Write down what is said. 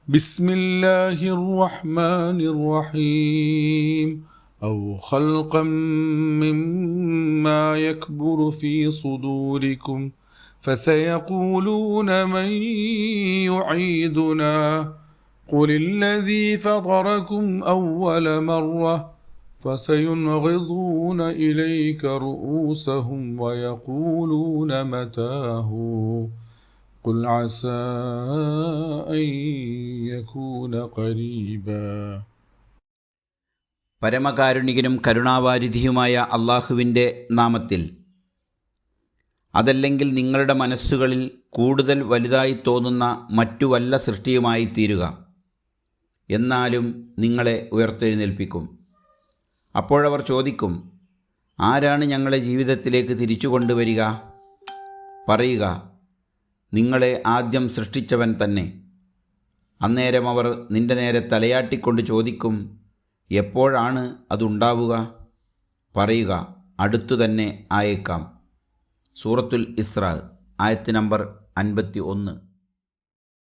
بسم الله الرحمن الرحيم أو خلقا مما يكبر في صدوركم فسيقولون من يعيدنا قل الذي فطركم أول مرة فسينغضون إليك رؤوسهم ويقولون متاه قل عسى أن يكون قريبا. പരമകാരുണികനും കരുണാവാരിധിയുമായ അള്ളാഹുവിൻ്റെ നാമത്തിൽ. അതല്ലെങ്കിൽ നിങ്ങളുടെ മനസ്സുകളിൽ കൂടുതൽ വലുതായി തോന്നുന്ന മറ്റു വല്ല സൃഷ്ടിയുമായി തീരുക. എന്നാലും നിങ്ങളെ ഉയർത്തെഴുന്നേൽപ്പിക്കും. അപ്പോഴവർ ചോദിക്കും, ആരാണ് ഞങ്ങളെ ജീവിതത്തിലേക്ക് തിരിച്ചു കൊണ്ടുവരിക? പറയുക, നിങ്ങളെ ആദ്യം സൃഷ്ടിച്ചവൻ തന്നെ. അന്നേരം അവർ നിന്റെ നേരെ തലയാട്ടിക്കൊണ്ട് ചോദിക്കും, എപ്പോഴാണ് അതുണ്ടാവുക? പറയുക, അടുത്തു തന്നെ ആയേക്കാം. സൂറത്തുൽ ഇസ്രാ, ആയത്ത് നമ്പർ 51.